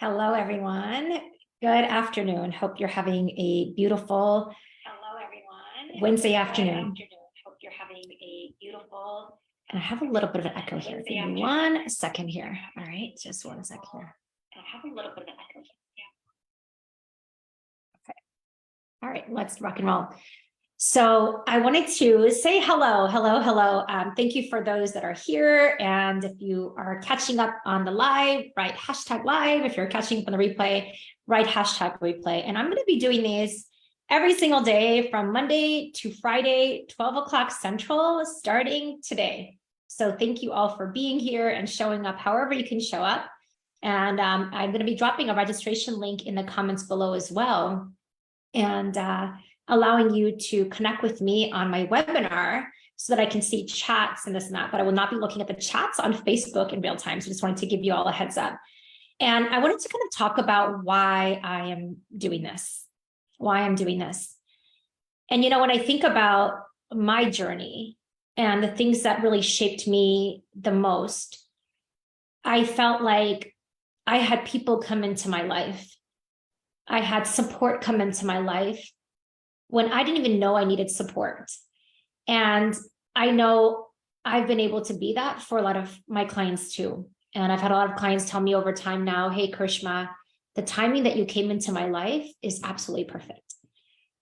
Hello, everyone. Good afternoon. Hope you're having a beautiful Wednesday afternoon. Hope you're having a beautiful. And I have a little bit of an echo here. Give me 1 second here. All right, just 1 second here. I have a little bit of an echo here. Okay. All right, let's rock and roll. So I wanted to say hello. Thank you for those that are here. And if you are catching up on the live, write hashtag live. If you're catching up on the replay, write hashtag replay. And I'm going to be doing these every single day from Monday to Friday, 12 o'clock Central, starting today. So thank you all for being here and showing up however you can show up. And I'm going to be dropping a registration link in the comments below as well. And allowing you to connect with me on my webinar so that I can see chats and this and that, but I will not be looking at the chats on Facebook in real time. So just wanted to give you all a heads up. And I wanted to kind of talk about why I am doing this, And, you know, when I think about my journey and the things that really shaped me the most, I felt like I had people come into my life. I had support come into my life when I didn't even know I needed support. And I know I've been able to be that for a lot of my clients too. And I've had a lot of clients tell me over time now, hey, Karishma, the timing that you came into my life is absolutely perfect.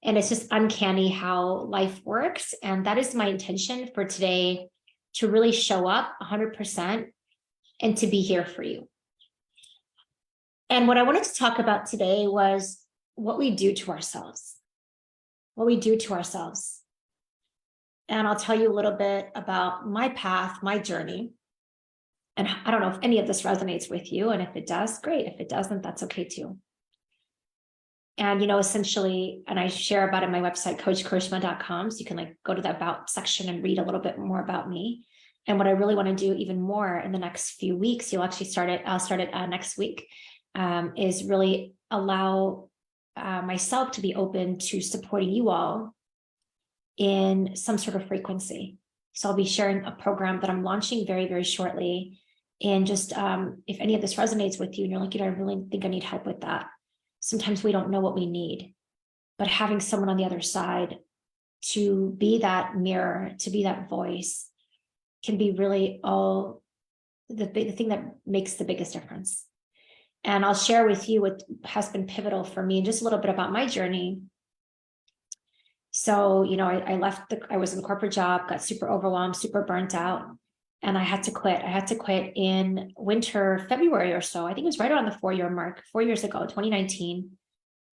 And it's just uncanny how life works. And that is my intention for today, to really show up 100% and to be here for you. And what I wanted to talk about today was what we do to ourselves. And I'll tell you a little bit about my path, my journey. And I don't know if any of this resonates with you. And if it does, great. If it doesn't, that's okay too. And, you know, essentially, and I share about it on my website, coachkarishma.com. So you can go to the about section and read a little bit more about me. And what I really want to do even more in the next few weeks, I'll start it next week, is really allow myself to be open to supporting you all in some sort of frequency. So I'll be sharing a program that I'm launching very, very shortly. And just if any of this resonates with you and you're like, I really think I need help with that. Sometimes we don't know what we need, but having someone on the other side to be that mirror, to be that voice, can be really all the thing that makes the biggest difference. And I'll share with you what has been pivotal for me and just a little bit about my journey. So, you know, I was in a corporate job, got super overwhelmed, super burnt out, and I had to quit. I had to quit in winter, February or so. I think it was right around the 4-year mark, 4 years ago, 2019.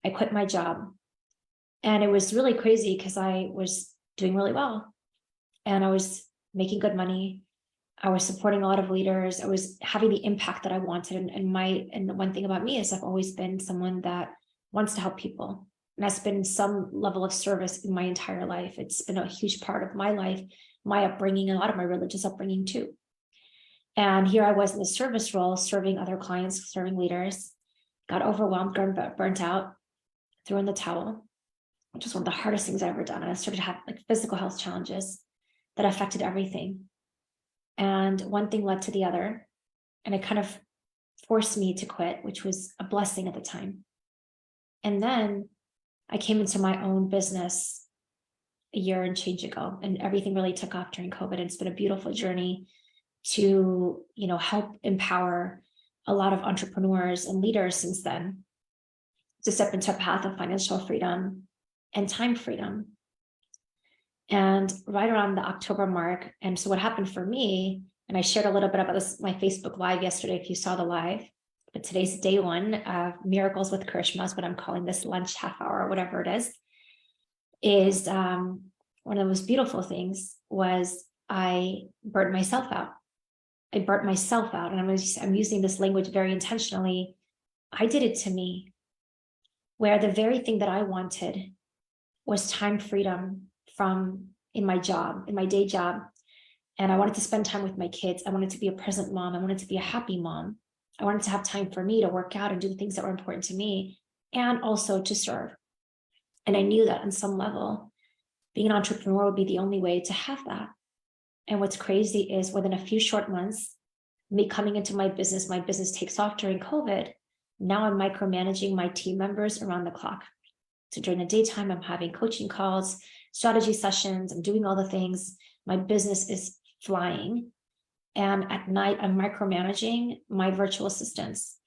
I quit my job. And it was really crazy because I was doing really well and I was making good money. I was supporting a lot of leaders. I was having the impact that I wanted. And the one thing about me is I've always been someone that wants to help people. And that's been some level of service in my entire life. It's been a huge part of my life, my upbringing, and a lot of my religious upbringing too. And here I was in the service role, serving other clients, serving leaders, got overwhelmed, burnt out, threw in the towel, which was one of the hardest things I've ever done. And I started to have physical health challenges that affected everything. And one thing led to the other, and it kind of forced me to quit, which was a blessing at the time. And then I came into my own business a year and change ago, and everything really took off during COVID. And it's been a beautiful journey to, you know, help empower a lot of entrepreneurs and leaders since then to step into a path of financial freedom and time freedom. And right around the October mark, and so what happened for me, and I shared a little bit about this, my Facebook Live yesterday, if you saw the live, but today's day one of Miracles with Karishma is what I'm calling this lunch half hour, or whatever it is one of the most beautiful things was I burnt myself out. And I'm using this language very intentionally. I did it to me, where the very thing that I wanted was time freedom in my day job. And I wanted to spend time with my kids. I wanted to be a present mom. I wanted to be a happy mom. I wanted to have time for me to work out and do the things that were important to me and also to serve. And I knew that on some level, being an entrepreneur would be the only way to have that. And what's crazy is within a few short months, me coming into my business takes off during COVID. Now I'm micromanaging my team members around the clock. So during the daytime, I'm having coaching calls, strategy sessions, I'm doing all the things. My business is flying. And at night, I'm micromanaging my virtual assistants,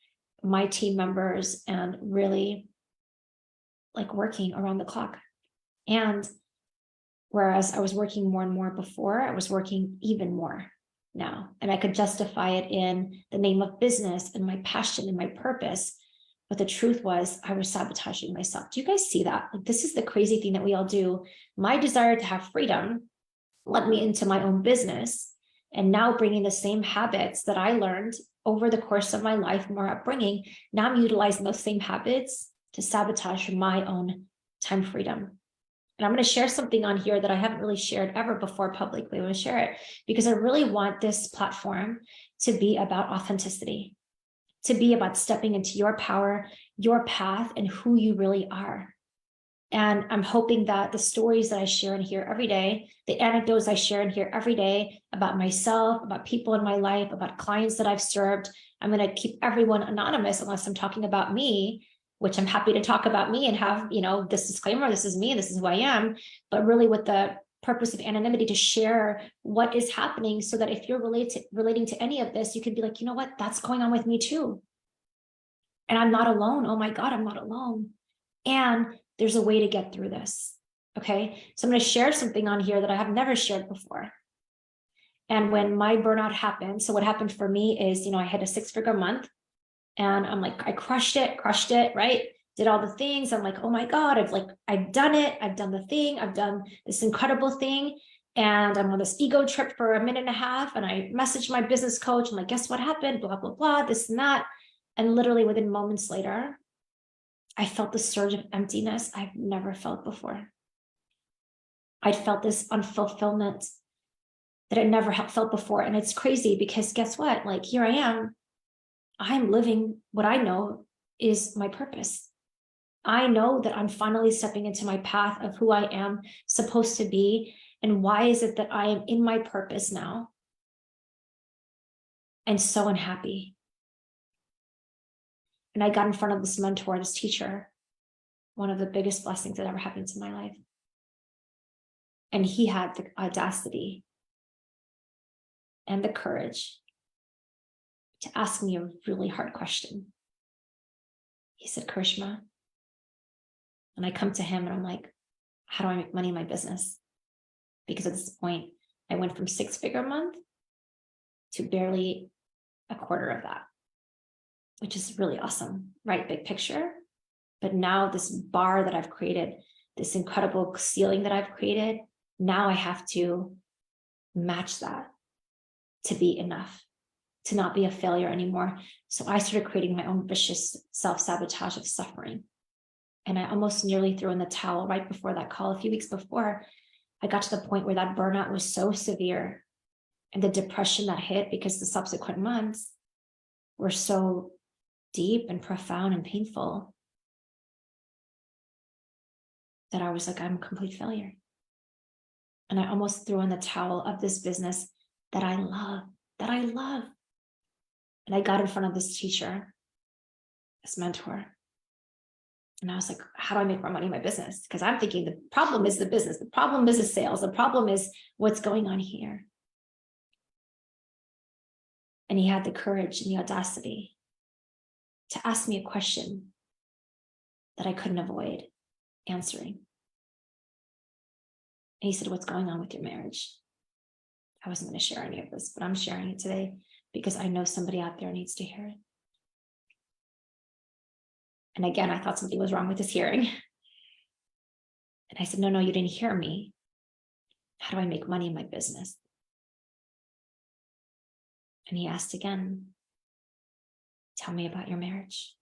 my team members, and really like working around the clock. And whereas I was working more and more before, I was working even more now. And I could justify it in the name of business and my passion and my purpose. But the truth was, I was sabotaging myself. Do you guys see that? Like, this is the crazy thing that we all do. My desire to have freedom led me into my own business. And now bringing the same habits that I learned over the course of my life, more upbringing, now I'm utilizing those same habits to sabotage my own time freedom. And I'm going to share something on here that I haven't really shared ever before publicly. I want to share it because I really want this platform to be about authenticity, to be about stepping into your power, your path, and who you really are. And I'm hoping that the stories that I share in here every day, the anecdotes I share in here every day about myself, about people in my life, about clients that I've served, I'm going to keep everyone anonymous unless I'm talking about me, which I'm happy to talk about me and have, this disclaimer, this is me, this is who I am, but really with the purpose of anonymity to share what is happening so that if you're relating to any of this, you could be like, you know what, that's going on with me too. And I'm not alone. Oh my God, I'm not alone. And there's a way to get through this. Okay. So I'm going to share something on here that I have never shared before. And when my burnout happened, so what happened for me is, I had a 6-figure month and I'm like, I crushed it, right? Did all the things. I'm like, oh my God, I've done it. I've done the thing. I've done this incredible thing. And I'm on this ego trip for a minute and a half. And I messaged my business coach. I'm like, guess what happened? Blah, blah, blah, this and that. And literally within moments later, I felt the surge of emptiness I've never felt before. I'd felt this unfulfillment that I never felt before. And it's crazy because guess what? Like, here I'm living what I know is my purpose. I know that I'm finally stepping into my path of who I am supposed to be. And why is it that I am in my purpose now? And so unhappy. And I got in front of this mentor, this teacher, one of the biggest blessings that ever happened to my life. And he had the audacity and the courage to ask me a really hard question. He said, Karishma, and I come to him and I'm like, how do I make money in my business? Because at this point, I went from 6-figure month to barely a quarter of that, which is really awesome, right? Big picture. But now this bar that I've created, this incredible ceiling that I've created, now I have to match that to be enough, to not be a failure anymore. So I started creating my own vicious self-sabotage of suffering. And I almost nearly threw in the towel right before that call. A few weeks before, I got to the point where that burnout was so severe and the depression that hit because the subsequent months were so deep and profound and painful that I was like, I'm a complete failure. And I almost threw in the towel of this business that I love. And I got in front of this teacher, this mentor. And I was like, how do I make more money in my business? Because I'm thinking the problem is the business. The problem is the sales. The problem is what's going on here. And he had the courage and the audacity to ask me a question that I couldn't avoid answering. And he said, what's going on with your marriage? I wasn't going to share any of this, but I'm sharing it today because I know somebody out there needs to hear it. And again, I thought something was wrong with his hearing. And I said, no, you didn't hear me. How do I make money in my business? And he asked again, tell me about your marriage.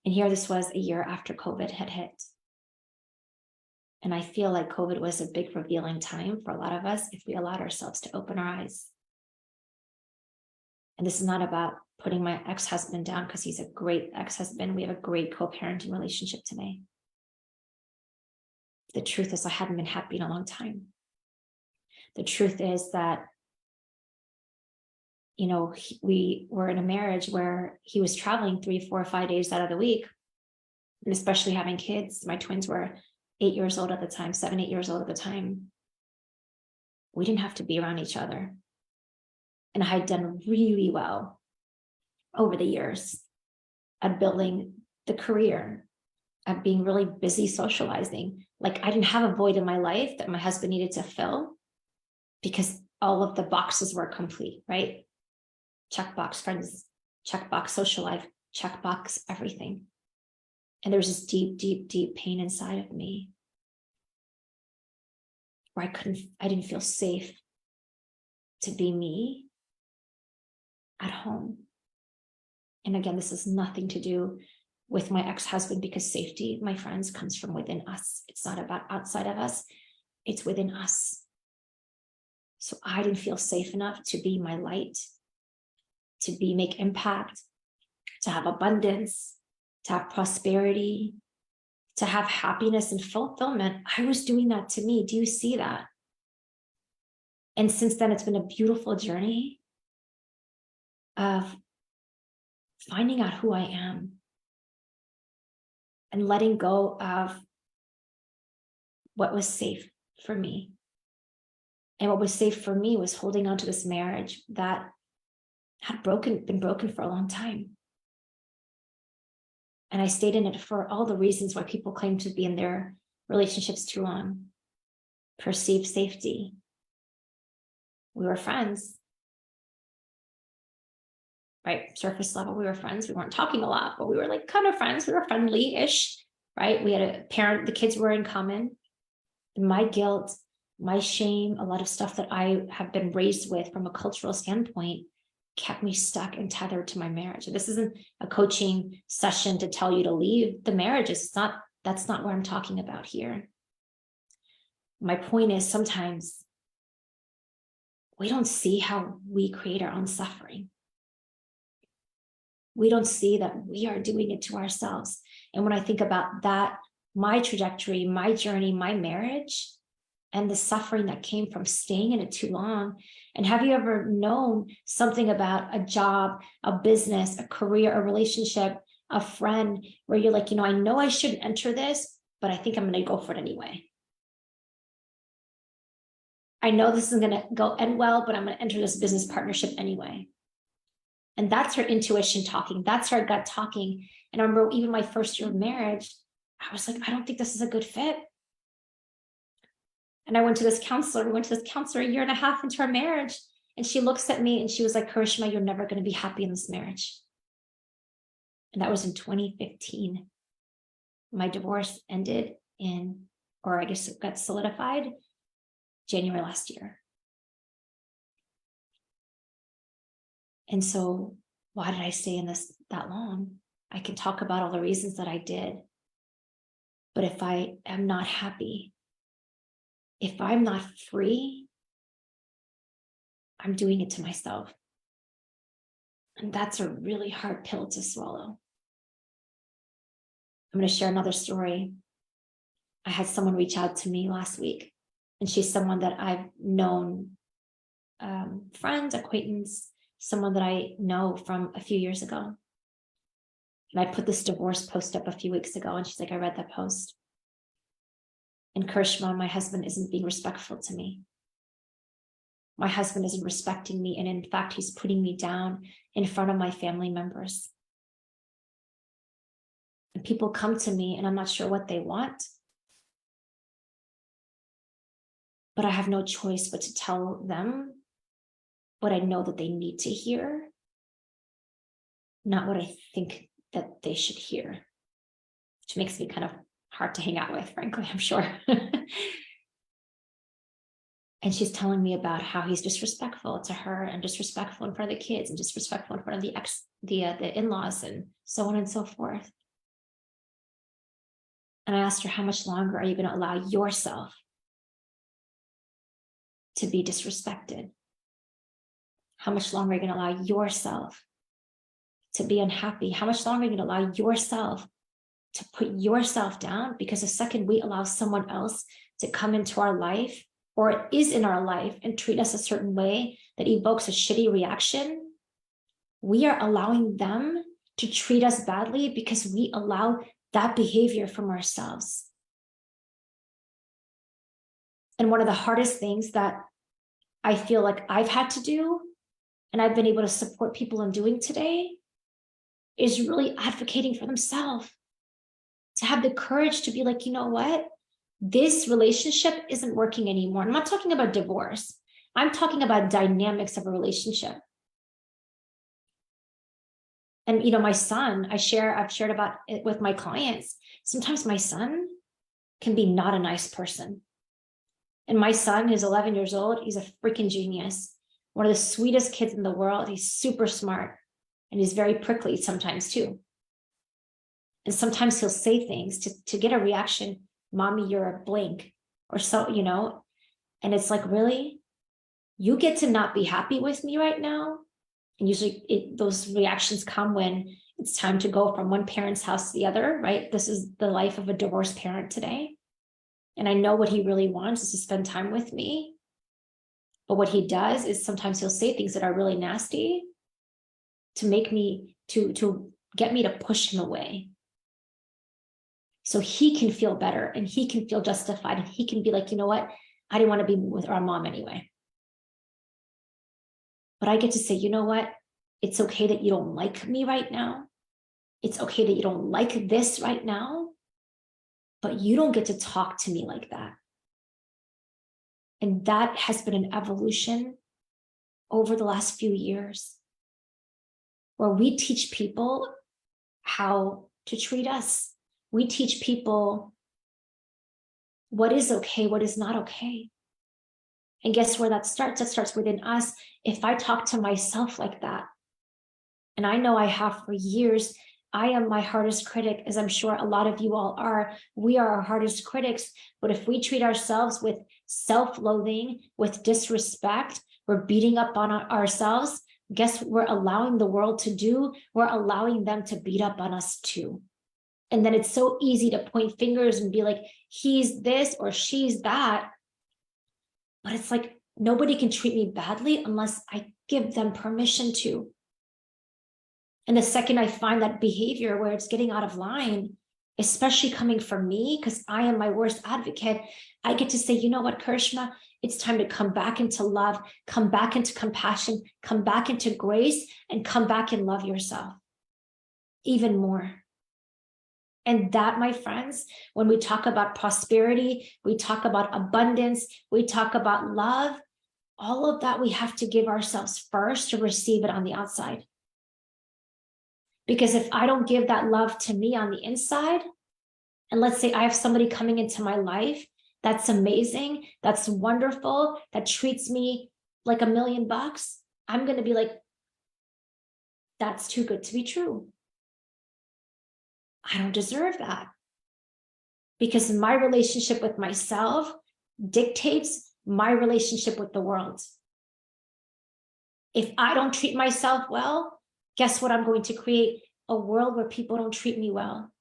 And here this was a year after COVID had hit. And I feel like COVID was a big revealing time for a lot of us if we allowed ourselves to open our eyes. And this is not about putting my ex-husband down because he's a great ex-husband. We have a great co-parenting relationship today. The truth is I haven't been happy in a long time. The truth is that we were in a marriage where he was traveling 3, 4, 5 days out of the week, and especially having kids. My twins were 8 years old at the time, 7, 8 years old at the time. We didn't have to be around each other. And I had done really well over the years at building the career, at being really busy socializing. Like, I didn't have a void in my life that my husband needed to fill, because all of the boxes were complete, right? Checkbox friends, checkbox social life, checkbox everything. And there was this deep, deep, deep pain inside of me where I didn't feel safe to be me at home. And again, this has nothing to do with my ex-husband, because safety, my friends, comes from within us. It's not about outside of us, it's within us. So I didn't feel safe enough to be my light, to make impact, to have abundance, to have prosperity, to have happiness and fulfillment. I was doing that to me. Do you see that? And since then, it's been a beautiful journey of finding out who I am and letting go of what was safe for me. And what was safe for me was holding on to this marriage that had been broken for a long time. And I stayed in it for all the reasons why people claim to be in their relationships too long. Perceived safety. We were friends. Right? Surface level, we were friends. We weren't talking a lot, but we were like kind of friends. We were friendly-ish, right? We had a parent, the kids were in common. My guilt, my shame, a lot of stuff that I have been raised with from a cultural standpoint kept me stuck and tethered to my marriage. This isn't a coaching session to tell you to leave the marriages. That's not what I'm talking about here. My point is, sometimes we don't see how we create our own suffering. We don't see that we are doing it to ourselves. And when I think about that, my trajectory, my journey, my marriage, and the suffering that came from staying in it too long. And have you ever known something about a job, a business, a career, a relationship, a friend, where you're like, I know I shouldn't enter this, but I think I'm going to go for it anyway. I know this isn't going to end well, but I'm going to enter this business partnership anyway. And that's her intuition talking. That's her gut talking. And I remember even my first year of marriage, I was like, I don't think this is a good fit. And I went to this counselor. We went to this counselor a year and a half into our marriage. And she looks at me and she was like, Karishma, you're never going to be happy in this marriage. And that was in 2015. My divorce ended or I guess it got solidified January last year. And so why did I stay in this that long? I can talk about all the reasons that I did. But if I am not happy, if I'm not free, I'm doing it to myself. And that's a really hard pill to swallow. I'm going to share another story. I had someone reach out to me last week, and she's someone that I've known, friend, acquaintance, someone that I know from a few years ago. And I put this divorce post up a few weeks ago, and she's like, I read that post. And Karishma, my husband isn't being respectful to me. My husband isn't respecting me. And in fact, he's putting me down in front of my family members. And people come to me and I'm not sure what they want. But I have no choice but to tell them what I know that they need to hear, not what I think that they should hear, which makes me kind of hard to hang out with, frankly, I'm sure. And she's telling me about how he's disrespectful to her and disrespectful in front of the kids and disrespectful in front of the in-laws and so on and so forth. And I asked her, how much longer are you going to allow yourself to be disrespected? How much longer are you going to allow yourself to be unhappy? How much longer are you going to allow yourself to put yourself down? Because the second we allow someone else to come into our life or is in our life and treat us a certain way that evokes a shitty reaction, we are allowing them to treat us badly because we allow that behavior from ourselves. And one of the hardest things that I feel like I've had to do, and I've been able to support people in doing today, is really advocating for themselves, to have the courage to be like, you know what? This relationship isn't working anymore. I'm not talking about divorce. I'm talking about dynamics of a relationship. And, my son, I've shared about it with my clients. Sometimes my son can be not a nice person. And my son, who's 11 years old, he's a freaking genius. One of the sweetest kids in the world. He's super smart. And he's very prickly sometimes too. And sometimes he'll say things to get a reaction. Mommy, you're a blank. Or so, and it's like, really? You get to not be happy with me right now? And usually those reactions come when it's time to go from one parent's house to the other, right? This is the life of a divorced parent today. And I know what he really wants is to spend time with me. But what he does is sometimes he'll say things that are really nasty to make me, to get me to push him away. So he can feel better and he can feel justified and he can be like, you know what? I didn't want to be with our mom anyway. But I get to say, you know what? It's okay that you don't like me right now. It's okay that you don't like this right now, but you don't get to talk to me like that. And that has been an evolution over the last few years, where we teach people how to treat us. We teach people what is okay, what is not okay. And guess where that starts? That starts within us. If I talk to myself like that, and I know I have for years, I am my hardest critic, as I'm sure a lot of you all are. We are our hardest critics. But if we treat ourselves with self-loathing, with disrespect, we're beating up on ourselves. Guess what we're allowing the world to do? We're allowing them to beat up on us too. And then it's so easy to point fingers and be like, he's this or she's that. But it's like, nobody can treat me badly unless I give them permission to. And the second I find that behavior where it's getting out of line, especially coming from me, because I am my worst advocate, I get to say, you know what, Karishma, it's time to come back into love, come back into compassion, come back into grace, and come back and love yourself even more. And that, my friends, when we talk about prosperity, we talk about abundance, we talk about love, all of that we have to give ourselves first to receive it on the outside. Because if I don't give that love to me on the inside, and let's say I have somebody coming into my life that's amazing, that's wonderful, that treats me like $1 million, I'm going to be like, that's too good to be true. I don't deserve that. Because my relationship with myself dictates my relationship with the world. If I don't treat myself well, guess what I'm going to create? A world where people don't treat me well.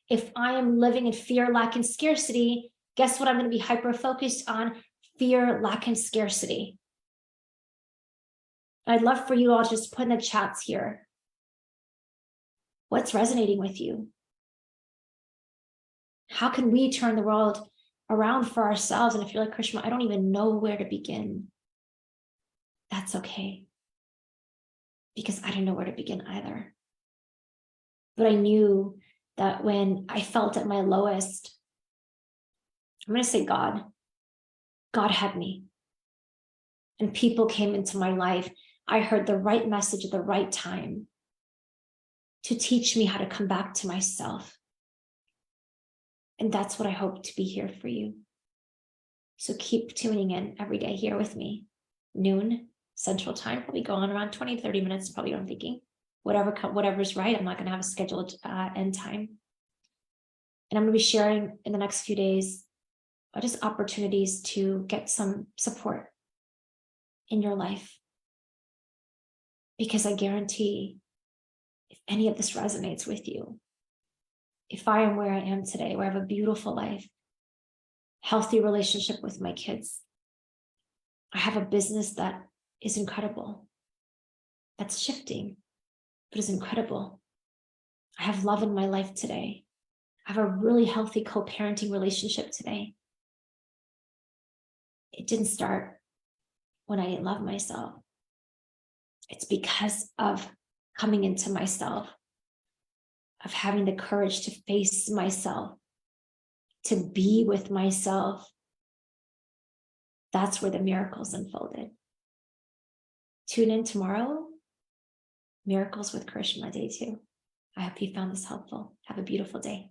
If I am living in fear, lack, and scarcity, guess what I'm going to be hyper-focused on? Fear, lack, and scarcity. I'd love for you all to just put in the chats here. What's resonating with you? How can we turn the world around for ourselves? And if you're like, Karishma, I don't even know where to begin, that's okay. Because I didn't know where to begin either. But I knew that when I felt at my lowest, I'm going to say God had me. And people came into my life. I heard the right message at the right time to teach me how to come back to myself. And that's what I hope to be here for you. So keep tuning in every day here with me. Noon Central Time, probably go on around 20, 30 minutes, probably what I'm thinking. Whatever's right. I'm not going to have a scheduled end time. And I'm going to be sharing in the next few days just opportunities to get some support in your life. Because I guarantee if any of this resonates with you, if I am where I am today, where I have a beautiful life, healthy relationship with my kids, I have a business that is incredible, that's shifting, but it's incredible. I have love in my life today. I have a really healthy co-parenting relationship today. It didn't start when I didn't love myself. It's because of coming into myself, of having the courage to face myself, to be with myself. That's where the miracles unfolded. Tune in tomorrow, Miracles with Karishma Day 2. I hope you found this helpful. Have a beautiful day.